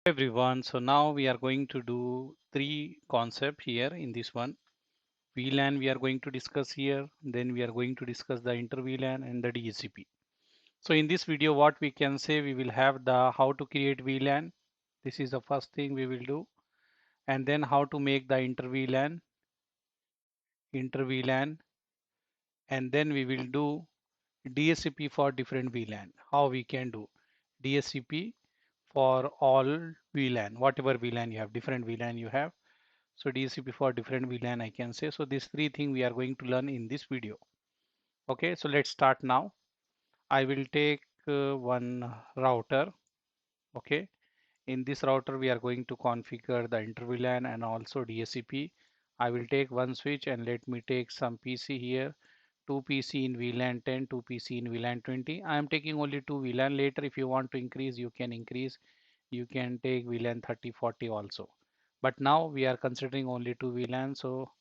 Everyone, so now we are going to do three concepts here in this one. VLAN we are going to discuss here, then we are going to discuss the inter-VLAN and the DHCP. So in this video what we can say, we will have the how to create VLAN. This is the first thing we will do, and then how to make the inter-VLAN, and then we will do DHCP for different VLAN. How we can do DHCP for all VLAN, whatever VLAN you have, different VLAN you have. So DHCP for different VLAN I can say. So these three things we are going to learn in this video. Okay, so let's start now. I will take one router. Okay, in this router we are going to configure the inter-VLAN and also DHCP. I will take one switch and let me take some PC here. Two PC in VLAN 10, two PC in VLAN 20. I am taking only two VLAN. Later if you want to increase, you can increase. You can take VLAN 30, 40 also. But now we are considering only two VLAN. So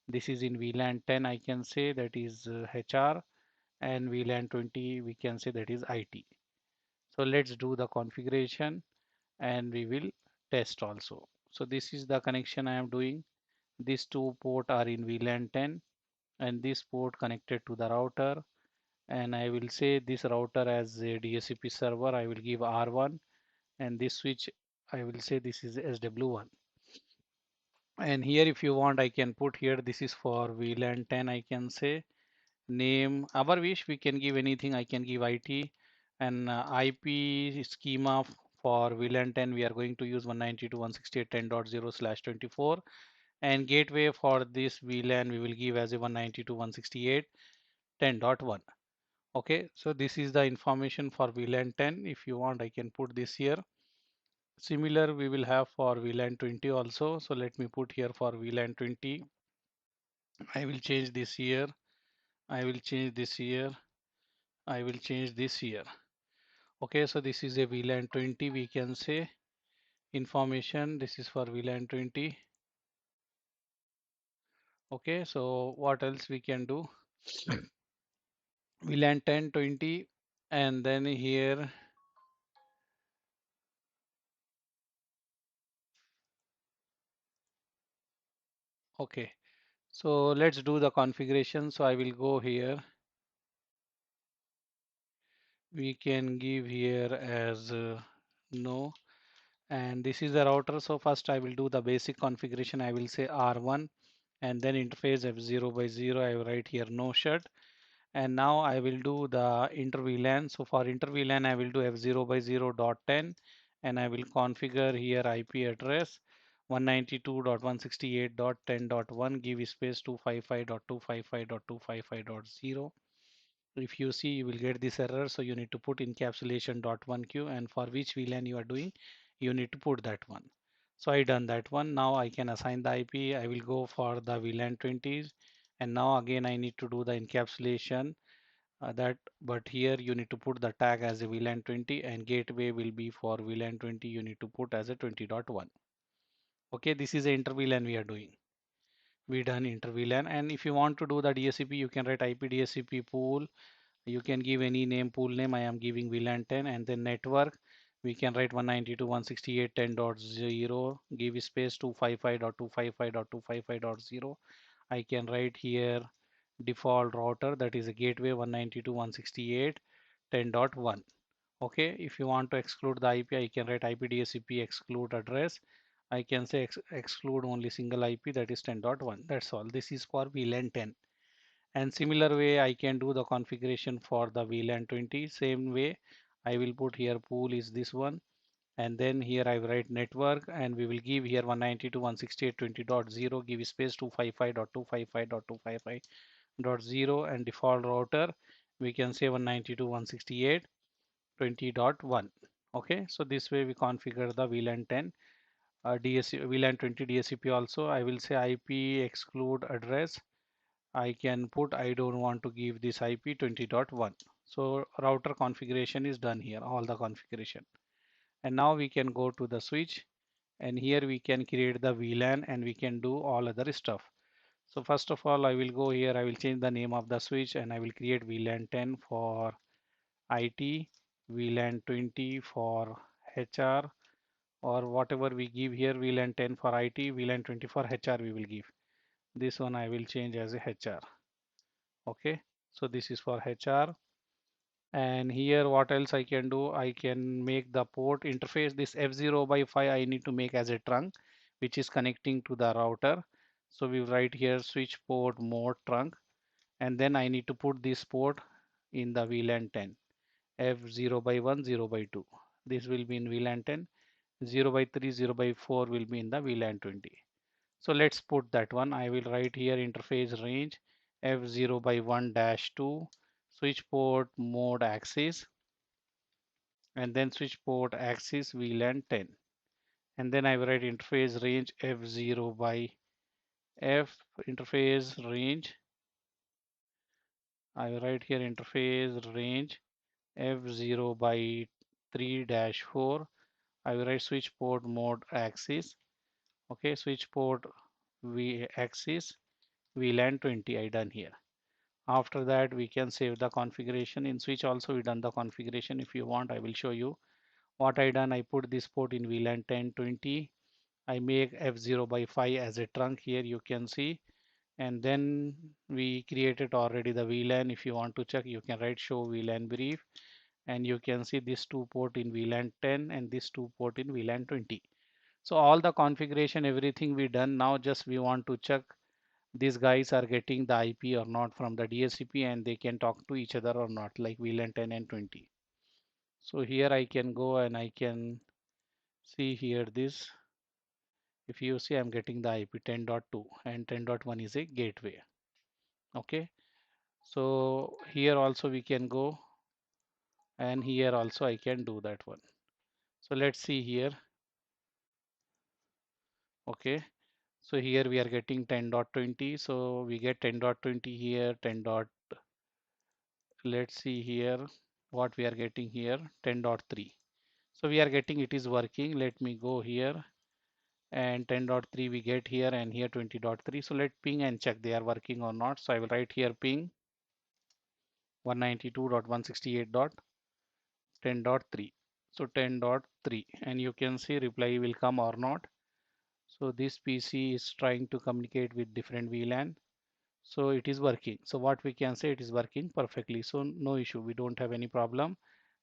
this is in VLAN 10, I can say that is HR, and VLAN 20, we can say that is IT. So let's do the configuration and we will test also. So this is the connection I am doing. These two ports are in VLAN 10 and this port connected to the router. And I will say this router as a DHCP server, I will give R1, and this switch, I will say this is SW1. And here if you want, I can put here, this is for VLAN 10, I can say name our wish, we can give anything. I can give IT and IP schema for VLAN 10 we are going to use 192.168.10.0/24, and gateway for this VLAN we will give as a 192.168.10.1. Okay, so this is the information for VLAN 10. If you want, I can put this here. Similar we will have for VLAN 20 also. So let me put here for VLAN 20. I will change this here. I will change this here. I will change this here. Okay, so this is a VLAN 20, we can say information. This is for VLAN 20. Okay, so what else we can do? VLAN 10, 20, and then here. Okay, so let's do the configuration. So I will go here. We can give here as no, and this is the router. So first I will do the basic configuration. I will say R1 and then interface F0 by 0. I will write here no shut. And now I will do the inter-VLAN. So for inter-VLAN, I will do F0 by 0.10 and I will configure here IP address 192.168.10.1, give space 255.255.255.0. If you see, you will get this error. So you need to put encapsulation.1q, and for which VLAN you are doing, you need to put that one. So I done that one. Now I can assign the IP. I will go for the VLAN 20s. And now again, I need to do the encapsulation but here you need to put the tag as a VLAN 20 and gateway will be for VLAN 20. You need to put as a 20.1. Okay, this is the inter-VLAN we are doing. We done inter-VLAN, and if you want to do the DHCP, you can write IP DHCP pool. You can give any name, pool name. I am giving VLAN 10, and then network. We can write 192.168.10.0. Give space 255.255.255.0. I can write here default router, that is a gateway 192.168.10.1. Okay, if you want to exclude the IP, I can write IP DHCP exclude address. I can say exclude only single IP, that is 10.1. That's all. This is for VLAN 10. And similar way I can do the configuration for the VLAN 20. Same way I will put here pool is this one, and then here I will write network, and we will give here 192.168.20.0, give space 255.255.255.0, and default router we can say 192.168.20.1. Okay, so this way we configure the VLAN 10 VLAN 20 DHCP. Also I will say IP exclude address. I can put I don't want to give this IP 20.1. So router configuration is done here, all the configuration. And now we can go to the switch, and here we can create the VLAN and we can do all other stuff. So first of all, I will go here, I will change the name of the switch and I will create VLAN 10 for IT, VLAN 20 for HR, or whatever we give here, VLAN 10 for IT, VLAN 20 for HR we will give. This one I will change as a HR. Okay, so this is for HR. And here what else I can do? I can make the port interface. This F0 by 5 I need to make as a trunk which is connecting to the router. So we write here switch port mode trunk, and then I need to put this port in the VLAN 10. F0 by 1, 0 by 2. This will be in VLAN 10. 0 by 3, 0 by 4 will be in the VLAN 20. So let's put that one. I will write here interface range F0 by 1 dash 2, switch port mode axis, and then switch port axis VLAN 10. And then I will write interface range F0 by F interface range. I will write here interface range F0 by 3 dash 4. I will write switch port mode axis. Okay, switch port V axis VLAN 20 I done here. After that we can save the configuration. In switch also we done the configuration. If you want I will show you what I done. I put this port in VLAN 10 20. I make F0 by 5 as a trunk here, you can see, and then we created already the VLAN. If you want to check you can write show VLAN brief, and you can see this two port in VLAN 10 and this two port in VLAN 20. So all the configuration everything we done. Now just we want to check these guys are getting the IP or not from the DHCP, and they can talk to each other or not, like VLAN 10 and 20. So here I can go and I can see here this. If you see I'm getting the IP 10.2 and 10.1 is a gateway. Okay, so here also we can go, and here also I can do that one. So let's see here. Okay, so here we are getting 10.20, so we get 10.20 here, 10. Let's see here what we are getting here, 10.3. So we are getting it is working. Let me go here, and 10.3 we get here, and here 20.3. So let ping and check they are working or not. So I will write here ping 192.168.10.3. So 10.3, and you can see reply will come or not. So this PC is trying to communicate with different VLAN. So it is working. So what we can say, it is working perfectly. So no issue, we don't have any problem.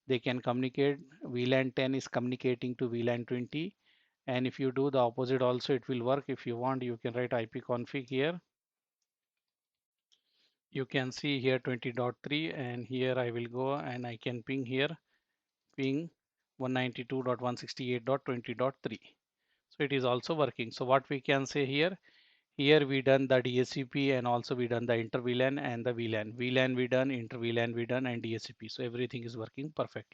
They can communicate. VLAN 10 is communicating to VLAN 20, and if you do the opposite also it will work. If you want you can write ipconfig here. You can see here 20.3, and here I will go and I can ping here, ping 192.168.20.3. So it is also working. So what we can say here, we done the DHCP, and also we done the Inter-VLAN and the VLAN. VLAN we done, Inter-VLAN we done, and DHCP. So everything is working perfectly.